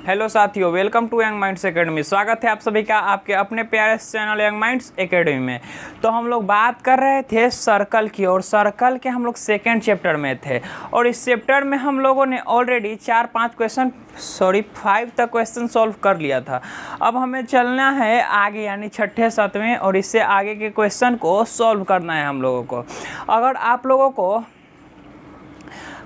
Hello साथियों, welcome to young minds academy. स्वागत है आप सभी का आपके अपने प्यारे चैनल यंग माइंड्स एकेडमी में। तो हम लोग बात कर रहे थे सर्कल की, और सर्कल के हम लोग सेकेंड चैप्टर में थे। और इस चैप्टर में हम लोगों ने ऑलरेडी 5 तक क्वेश्चन सॉल्व कर लिया था। अब हमें चलना है आगे, यानी छठे सातवें और इससे आगे के क्वेश्चन को सॉल्व करना है हम लोगों को। अगर आप लोगों को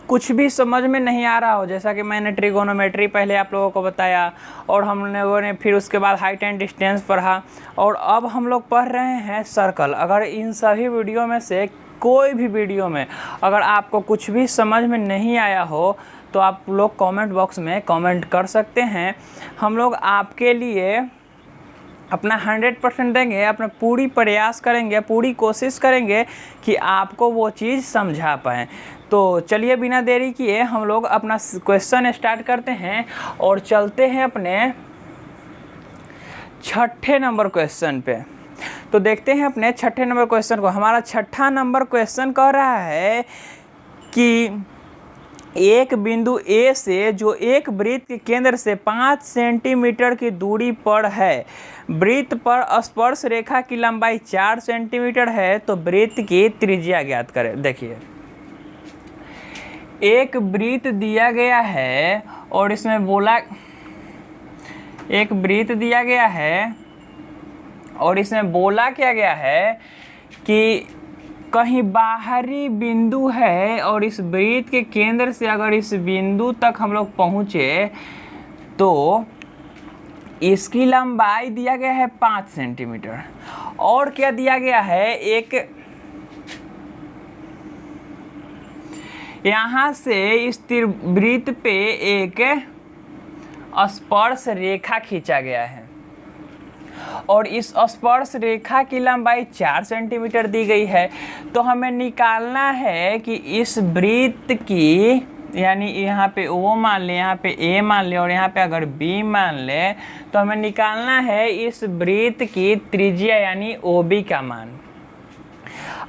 कुछ भी समझ में नहीं आ रहा हो, जैसा कि मैंने ट्रिगोनोमेट्री पहले आप लोगों को बताया, और हम लोगों ने फिर उसके बाद हाइट एंड डिस्टेंस पढ़ा, और अब हम लोग पढ़ रहे हैं सर्कल। अगर इन सभी वीडियो में से कोई भी वीडियो में अगर आपको कुछ भी समझ में नहीं आया हो तो आप लोग कमेंट बॉक्स में कमेंट कर सकते हैं। हम लोग आपके लिए अपना 100% देंगे, अपना पूरी प्रयास करेंगे, पूरी कोशिश करेंगे कि आपको वो चीज़ समझा पाएँ। तो चलिए बिना देरी किए हम लोग अपना क्वेश्चन स्टार्ट करते हैं और चलते हैं अपने छठे नंबर क्वेश्चन पे। तो देखते हैं अपने छठे नंबर क्वेश्चन को। हमारा छठा नंबर क्वेश्चन कह रहा है कि एक बिंदु ए से जो एक वृत्त के केंद्र से 5 सेंटीमीटर की दूरी पर है, वृत्त पर स्पर्श रेखा की लंबाई 4 सेंटीमीटर है, तो वृत्त की त्रिज्या ज्ञात करें। देखिए, एक वृत्त दिया गया है और इसमें बोला, एक वृत्त दिया गया है और इसमें बोला क्या गया है कि कहीं बाहरी बिंदु है और इस वृत्त के केंद्र से अगर इस बिंदु तक हम लोग पहुँचे तो इसकी लंबाई दिया गया है 5 सेंटीमीटर। और क्या दिया गया है, एक यहाँ से इस त्रिवृत्त पे एक स्पर्श रेखा खींचा गया है और इस स्पर्श रेखा की लंबाई 4 सेंटीमीटर दी गई है। तो हमें निकालना है कि इस वृत्त की, यानी यहाँ पे O मान ले, यहाँ पे A मान ले और यहाँ पे अगर B मान ले, तो हमें निकालना है इस वृत्त की त्रिज्या यानी OB का मान।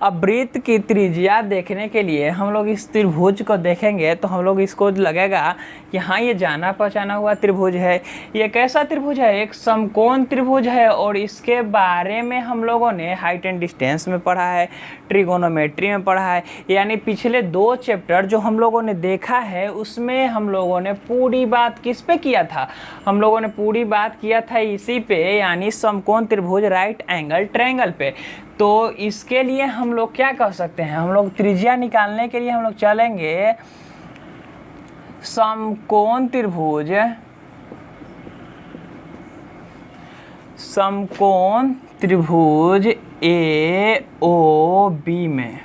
अब वृत्त की त्रिज्या देखने के लिए हम लोग इस त्रिभुज को देखेंगे तो हम लोग इसको लगेगा कि हाँ, ये जाना पहचाना हुआ त्रिभुज है। ये कैसा त्रिभुज है? एक समकोण त्रिभुज है, और इसके बारे में हम लोगों ने हाइट एंड डिस्टेंस में पढ़ा है, ट्रिगोनोमेट्री में पढ़ा है। यानी पिछले 2 चैप्टर जो हम लोगों ने देखा है उसमें हम लोगों ने पूरी बात किस पे किया था? हम लोगों ने पूरी बात किया था इसी पे, यानी समकोण त्रिभुज राइट एंगल ट्रायंगल पे। तो इसके लिए हम लोग क्या कर सकते हैं, हम लोग त्रिज्या निकालने के लिए हम लोग चलेंगे समकोण त्रिभुज, समकोण त्रिभुज AOB में।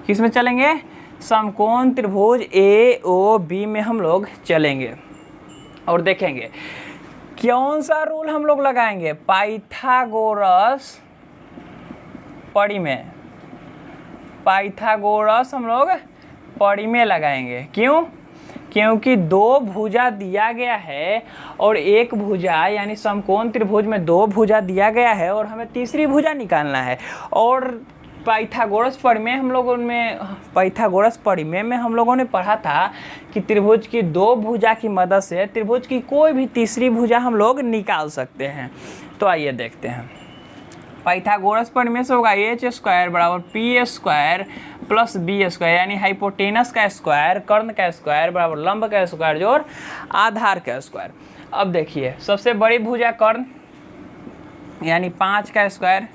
किस में चलेंगे? समकोण त्रिभुज AOB में हम लोग चलेंगे और देखेंगे कौन सा रूल हम लोग लगाएंगे। पाइथागोरस परिमेय, पाइथागोरस हम लोग परिमेय लगाएंगे। क्यों? क्योंकि 2 भुजा दिया गया है और एक भुजा, यानी समकोण त्रिभुज में 2 भुजा दिया गया है और हमें तीसरी भुजा निकालना है। और पाइथागोरस परिमेय हम लोगों में, पाइथागोरस परिमेय में हम लोगों ने पढ़ा था कि त्रिभुज की 2 भुजा की मदद से त्रिभुज की कोई भी तीसरी भुजा हम लोग निकाल सकते हैं। तो आइए देखते हैं। पाइथागोरस परिमेय से होगा h² बराबर p² प्लस b², यानी हाइपोटेनस का स्क्वायर, कर्ण का स्क्वायर बराबर लंब का स्क्वायर जोड़ आधार का स्क्वायर। अब देखिए, सबसे बड़ी भुजा कर्ण यानी 5 का स्क्वायर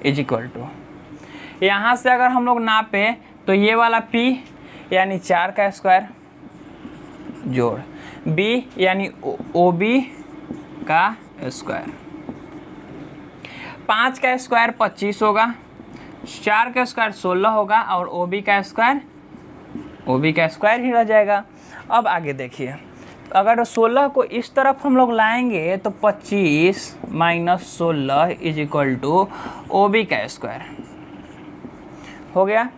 इज इक्वल टू, यहाँ से अगर हम लोग नापे तो ये वाला p यानी 4 का स्क्वायर जोड़ b यानी OB का स्क्वायर। 5 का स्क्वायर 25 होगा, 4 का स्क्वायर 16 होगा और OB का स्क्वायर ही रह जाएगा। अब आगे देखिए, अगर 16 को इस तरफ हम लोग लाएंगे तो 25 minus 16 is equal to OB का स्क्वायर हो गया।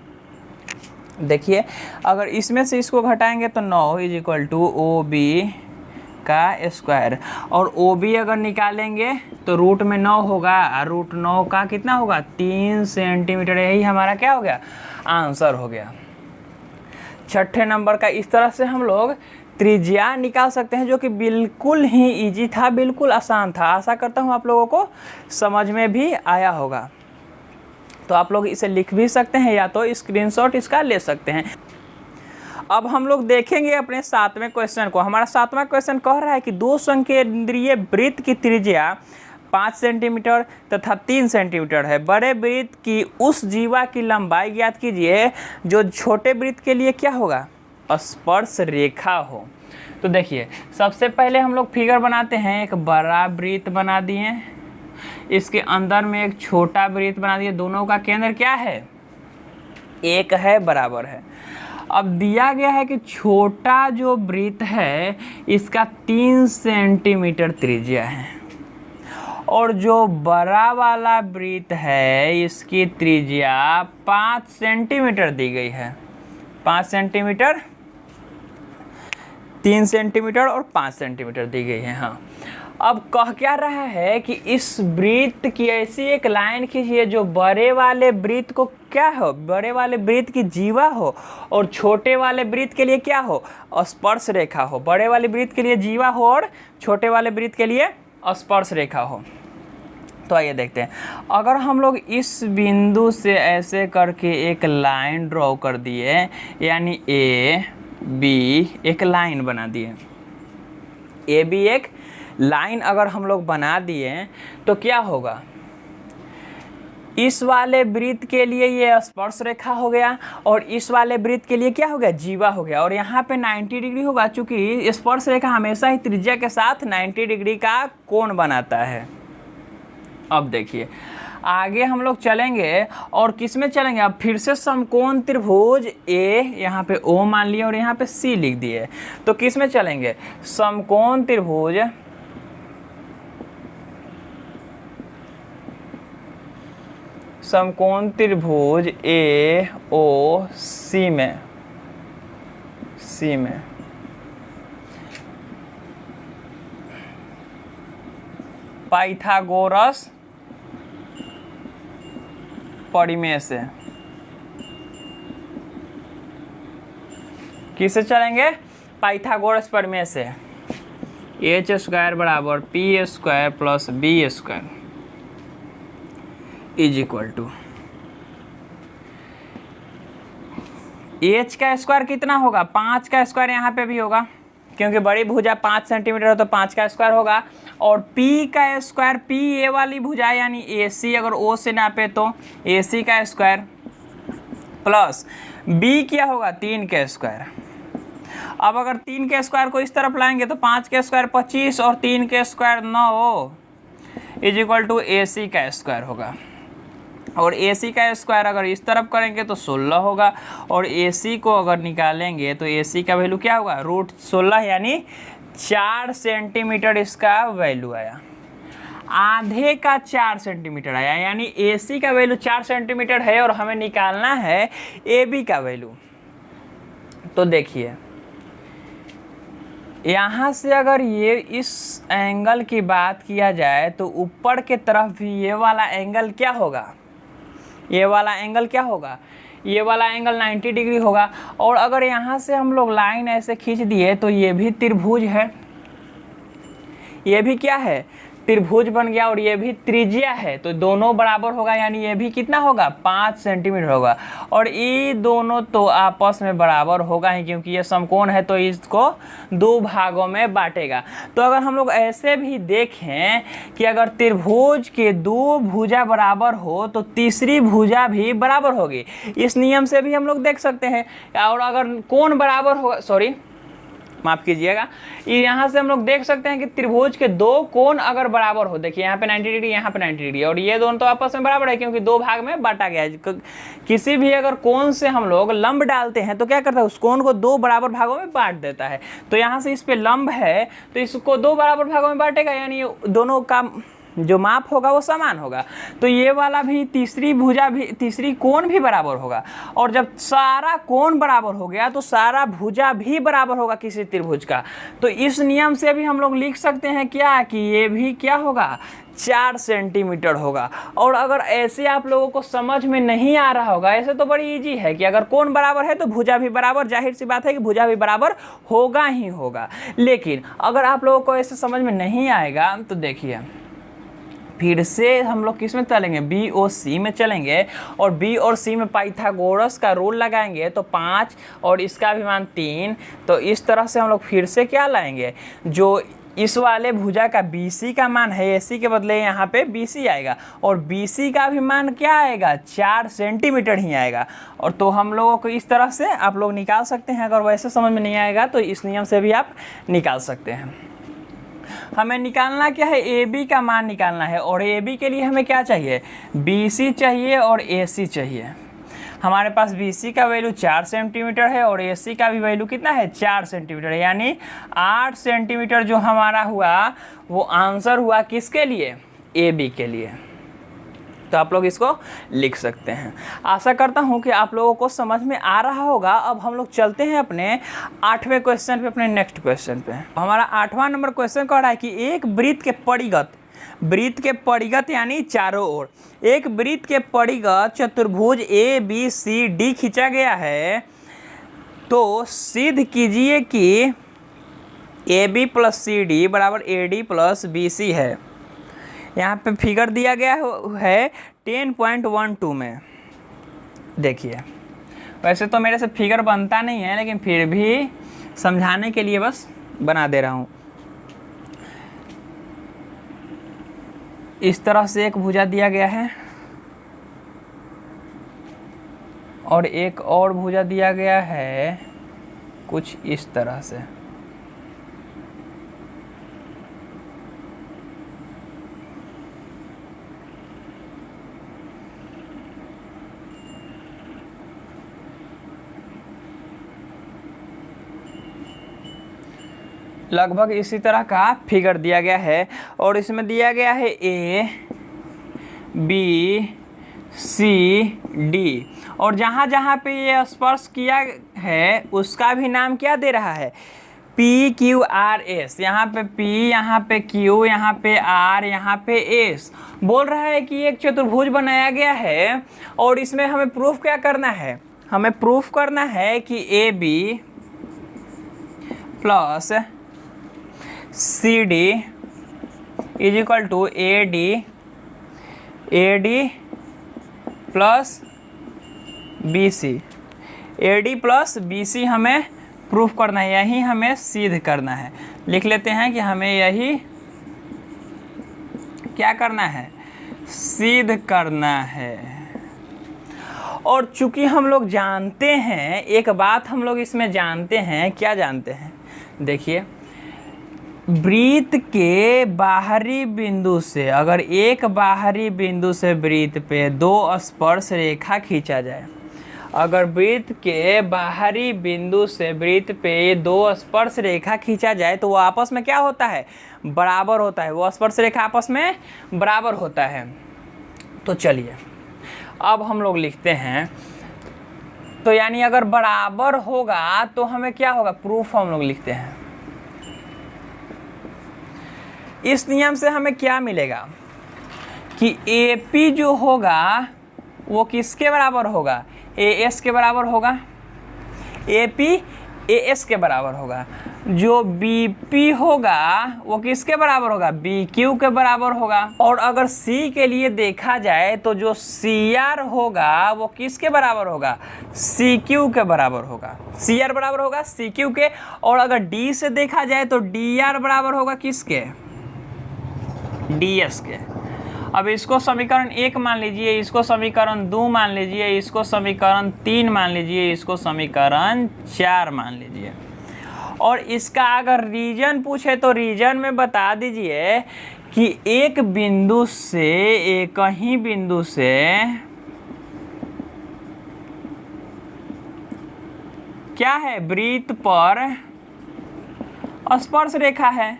देखिए, अगर इसमें से इसको घटाएंगे तो 9 इज इक्वल टू OB का स्क्वायर, और OB अगर निकालेंगे तो रूट में 9 होगा, और रूट 9 का कितना होगा? 3 सेंटीमीटर। यही हमारा क्या हो गया? आंसर हो गया। छठे नंबर का इस तरह से हम लोग त्रिज्या निकाल सकते हैं, जो कि बिल्कुल ही इजी था, बिल्कुल आसान था। आशा करता हूँ आप लोगों को समझ में भी आया होगा। तो आप लोग इसे लिख भी सकते हैं या तो स्क्रीनशॉट इसका ले सकते हैं। अब हम लोग देखेंगे अपने 7वें क्वेश्चन को। हमारा 7वां क्वेश्चन कह रहा है कि 2 संकेंद्रीय वृत्त की त्रिज्या 5 सेंटीमीटर तथा 3 सेंटीमीटर है। बड़े वृत्त की उस जीवा की लंबाई ज्ञात कीजिए जो छोटे वृत्त के लिए क्या होगा, स्पर्श रेखा हो। तो देखिए, सबसे पहले हम लोग फिगर बनाते हैं। एक बड़ा वृत्त बना दिए, इसके अंदर में एक छोटा वृत्त बना दिए। दोनों का केंद्र क्या है, 1 है, बराबर है। अब दिया गया है कि छोटा जो वृत्त है इसका 3 सेंटीमीटर त्रिज्या है, और जो बड़ा वाला वृत्त है इसकी त्रिज्या 5 सेंटीमीटर दी गई है। 5 सेंटीमीटर, 3 सेंटीमीटर और 5 सेंटीमीटर दी गई है। हाँ, अब कह क्या रहा है कि इस वृत्त की ऐसी एक लाइन खींचिए जो बड़े वाले वृत्त को क्या हो, बड़े वाले वृत्त की जीवा हो, और छोटे वाले वृत्त के लिए क्या हो, स्पर्श रेखा हो। बड़े वाले वृत्त के लिए जीवा हो और छोटे वाले वृत्त के लिए स्पर्श रेखा हो। तो आइए देखते हैं। अगर हम लोग इस बिंदु से ऐसे करके एक लाइन ड्रॉ कर दिए, यानी ए बी एक लाइन बना दिए, ए बी एक लाइन अगर हम लोग बना दिए तो क्या होगा, इस वाले वृत्त के लिए ये स्पर्श रेखा हो गया, और इस वाले वृत्त के लिए क्या हो गया, जीवा हो गया। और यहाँ पे 90 डिग्री होगा, चूंकि स्पर्श रेखा हमेशा ही त्रिज्या के साथ 90 डिग्री का कोण बनाता है। अब देखिए, आगे हम लोग चलेंगे और किस में चलेंगे, अब फिर से समकोण त्रिभुज ए, यहाँ पे ओ मान लिया और यहाँ पे सी लिख दिए। तो किस में चलेंगे, समकोण त्रिभुज ए ओ सी में, पाइथागोरस परिमेय से किससे चलेंगे, पाइथागोरस परिमेय से। एच स्क्वायर बराबर P square plus B square is equal to, H का स्क्वायर कितना होगा, 5 का स्क्वायर यहाँ पे भी होगा, क्योंकि बड़ी भुजा 5 सेंटीमीटर है तो 5 का स्क्वायर होगा। और p का स्क्वायर, p ए वाली भुजा यानी ए सी, अगर o से नापे तो ए सी का स्क्वायर, प्लस b क्या होगा, 3 का स्क्वायर। अब अगर 3 के स्क्वायर को इस तरफ लाएंगे तो 5 के स्क्वायर 25 और 3 के स्क्वायर 9 इज इक्वल टू ए सी का स्क्वायर होगा। और ए सी का स्क्वायर अगर इस तरफ करेंगे तो 16 होगा, और ए सी को अगर निकालेंगे तो ए सी का वैल्यू क्या होगा, √16 यानी 4 सेंटीमीटर इसका वैल्यू आया। आधे का 4 सेंटीमीटर आया, यानी ए सी का वैल्यू 4 सेंटीमीटर है और हमें निकालना है ए बी का वैल्यू। तो देखिए, यहाँ से अगर ये इस एंगल की बात किया जाए तो ऊपर के तरफ भी ये वाला एंगल क्या होगा, ये वाला एंगल क्या होगा, ये वाला एंगल 90 डिग्री होगा। और अगर यहाँ से हम लोग लाइन ऐसे खींच दिए तो ये भी त्रिभुज है, ये भी क्या है, त्रिभुज बन गया, और ये भी त्रिज्या है, तो दोनों बराबर होगा, यानी ये भी कितना होगा, 5 सेंटीमीटर होगा। और ये दोनों तो आपस में बराबर होगा ही, क्योंकि ये समकोण है तो इसको 2 भागों में बांटेगा। तो अगर हम लोग ऐसे भी देखें कि अगर त्रिभुज के 2 भुजा बराबर हो तो तीसरी भुजा भी बराबर होगी, इस नियम से भी हम लोग देख सकते हैं। और अगर कोण बराबर होगा, सॉरी माफ़ कीजिएगा, यहाँ से हम लोग देख सकते हैं कि त्रिभुज के 2 कोण अगर बराबर हो, देखिए यहाँ पे 90 डिग्री, यहाँ पे 90 डिग्री, और ये दोनों तो आपस में बराबर है क्योंकि 2 भाग में बांटा गया है। किसी भी अगर कोण से हम लोग लंब डालते हैं तो क्या करता है, उस कोण को 2 बराबर भागों में बांट देता है। तो यहाँ से इस पे लंब है तो इसको 2 बराबर भागों में बांटेगा, यानी दोनों का जो माप होगा वो समान होगा, तो ये वाला भी तीसरी कोण भी बराबर होगा। और जब सारा कोण बराबर हो गया तो सारा भुजा भी बराबर होगा किसी त्रिभुज का। तो इस नियम से भी हम लोग लिख सकते हैं क्या कि ये भी क्या होगा, 4 सेंटीमीटर होगा। और अगर ऐसे आप लोगों को समझ में नहीं आ रहा होगा, ऐसे तो बड़ी इजी है कि अगर कोण बराबर है तो भुजा भी बराबर, जाहिर सी बात है कि भुजा भी बराबर होगा ही होगा। लेकिन अगर आप लोगों को ऐसे समझ में नहीं आएगा तो देखिए, फिर से हम लोग किस में चलेंगे, बी और सी में चलेंगे। और बी और सी में पाइथागोरस का रूल लगाएंगे तो 5 और इसका भी मान 3। तो इस तरह से हम लोग फिर से क्या लाएंगे, जो इस वाले भुजा का BC का मान है, AC के बदले यहाँ पे BC आएगा, और BC का भी मान क्या आएगा, 4 सेंटीमीटर ही आएगा। और तो हम लोगों को इस तरह से आप लोग निकाल सकते हैं। अगर वैसे समझ में नहीं आएगा तो इस नियम से भी आप निकाल सकते हैं। हमें निकालना क्या है, AB का मान निकालना है। और AB के लिए हमें क्या चाहिए, BC चाहिए और AC चाहिए। हमारे पास BC का वैल्यू 4 सेंटीमीटर है और AC का भी वैल्यू कितना है, 4 सेंटीमीटर, यानी 8 सेंटीमीटर जो हमारा हुआ वो आंसर हुआ किसके लिए, AB के लिए। तो आप लोग इसको लिख सकते हैं। आशा करता हूं कि आप लोगों को समझ में आ रहा होगा। अब हम लोग चलते हैं अपने 8वें क्वेश्चन पे, अपने नेक्स्ट क्वेश्चन पे। हमारा 8वां नंबर क्वेश्चन कह रहा है कि एक वृत्त के परिगत यानी चारों ओर एक वृत्त के परिगत चतुर्भुज ABCD खींचा गया है। तो सिद्ध कीजिए कि AB + CD = AD + BC है। यहाँ पे फिगर दिया गया है 10.12 में। देखिए, वैसे तो मेरे से फिगर बनता नहीं है, लेकिन फिर भी समझाने के लिए बस बना दे रहा हूँ। इस तरह से एक भुजा दिया गया है और एक और भुजा दिया गया है कुछ इस तरह से। लगभग इसी तरह का फिगर दिया गया है और इसमें दिया गया है A B C D, और जहाँ जहाँ पे ये स्पर्श किया है उसका भी नाम क्या दे रहा है, P Q R S। यहाँ पे P, यहाँ पे Q, यहाँ पे R, यहाँ पे S। बोल रहा है कि एक चतुर्भुज बनाया गया है और इसमें हमें प्रूफ क्या करना है, हमें प्रूफ करना है कि AB + CD = AD + BC। AD + BC हमें प्रूफ करना है, यही हमें सिद्ध करना है। लिख लेते हैं कि हमें यही क्या करना है, सिद्ध करना है। और चूंकि हम लोग जानते हैं, एक बात हम लोग इसमें जानते हैं, क्या जानते हैं, देखिए, वृत्त के बाहरी बिंदु से, अगर एक बाहरी बिंदु से वृत्त पे 2 स्पर्श रेखा खींचा जाए, अगर वृत्त के बाहरी बिंदु से वृत्त पे 2 स्पर्श रेखा खींचा जाए तो वो आपस में क्या होता है, बराबर होता है। वो स्पर्श रेखा आपस में बराबर होता है। तो चलिए अब हम लोग लिखते हैं, तो यानी अगर बराबर होगा तो हमें क्या होगा, प्रूफ हम लोग लिखते हैं। इस नियम से हमें क्या मिलेगा कि AP जो होगा वो किसके बराबर होगा, AS के बराबर होगा। AP AS के बराबर होगा। जो BP होगा वो किसके बराबर होगा, BQ के बराबर होगा। और अगर C के लिए देखा जाए तो जो CR होगा वो किसके बराबर होगा, CQ के बराबर होगा। CR बराबर होगा CQ के। और अगर D से देखा जाए तो DR बराबर होगा किसके, DS के। अब इसको समीकरण 1 मान लीजिए, इसको समीकरण 2 मान लीजिए, इसको समीकरण 3 मान लीजिए, इसको समीकरण 4 मान लीजिए। और इसका अगर रीजन पूछे तो रीजन में बता दीजिए कि एक बिंदु से, एक ही बिंदु से क्या है, वृत्त पर स्पर्श रेखा है।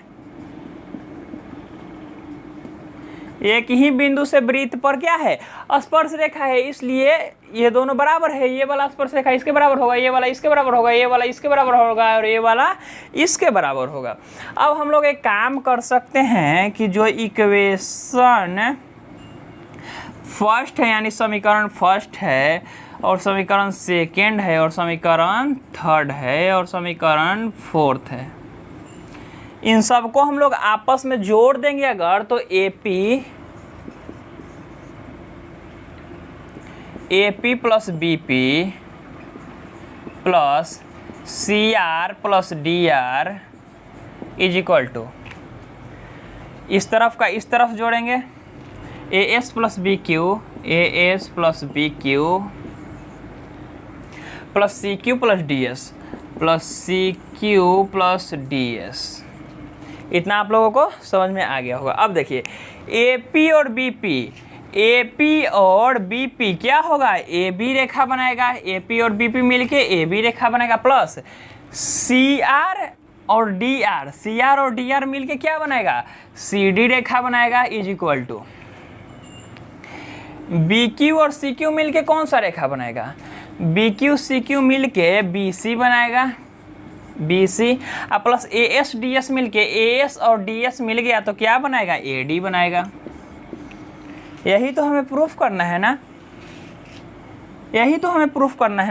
एक ही बिंदु से वृत्त पर क्या है, स्पर्श रेखा है, इसलिए ये दोनों बराबर है। ये वाला स्पर्श रेखा इसके बराबर होगा, ये वाला इसके बराबर होगा, ये वाला इसके बराबर होगा और ये वाला इसके बराबर होगा। अब हम लोग एक काम कर सकते हैं कि जो इक्वेशन फर्स्ट है यानी समीकरण फर्स्ट है और समीकरण सेकेंड है और समीकरण थर्ड है और समीकरण फोर्थ है, इन सबको हम लोग आपस में जोड़ देंगे अगर, तो AP plus BP plus CR plus DR is equal to, इस तरफ का इस तरफ जोड़ेंगे, AS plus BQ plus CQ plus DS। इतना आप लोगों को समझ में आ गया होगा। अब देखिए AP और BP क्या होगा, AB रेखा बनाएगा, AP और BP मिलके AB रेखा बनाएगा, प्लस CR और DR मिलके क्या बनाएगा, CD रेखा बनाएगा, इज इक्वल टू BQ और CQ मिलके कौन सा रेखा बनाएगा, BQ CQ मिलके BC बनाएगा, BC प्लस AS DS मिलके AS और DS मिल गया तो क्या बनाएगा, AD बनाएगा। यही तो हमें प्रूफ करना है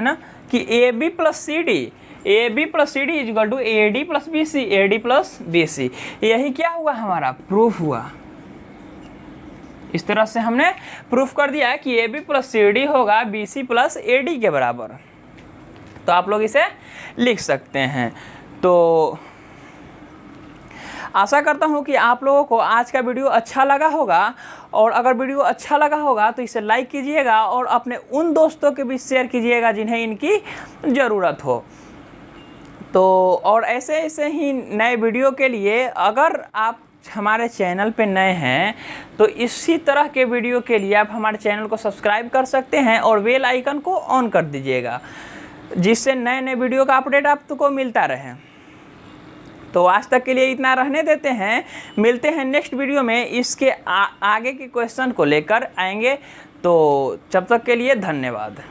ना, कि AB plus CD is equal to AD plus BC। यही क्या हुआ, हमारा प्रूफ हुआ। इस तरह से हमने प्रूफ कर दिया कि AB प्लस CD होगा BC प्लस AD के बराबर। तो आप लोग इसे लिख सकते हैं। तो आशा करता हूँ कि आप लोगों को आज का वीडियो अच्छा लगा होगा, और अगर वीडियो अच्छा लगा होगा तो इसे लाइक कीजिएगा और अपने उन दोस्तों के बीच शेयर कीजिएगा जिन्हें इनकी ज़रूरत हो। तो और ऐसे ही नए वीडियो के लिए अगर आप हमारे चैनल पे नए हैं तो इसी तरह के वीडियो के लिए आप हमारे चैनल को सब्सक्राइब कर सकते हैं और बेल आइकन को ऑन कर दीजिएगा, जिससे नए वीडियो का अपडेट आपको मिलता रहे। तो आज तक के लिए इतना रहने देते हैं, मिलते हैं नेक्स्ट वीडियो में, इसके आगे के क्वेश्चन को लेकर आएंगे। तो जब तक के लिए धन्यवाद।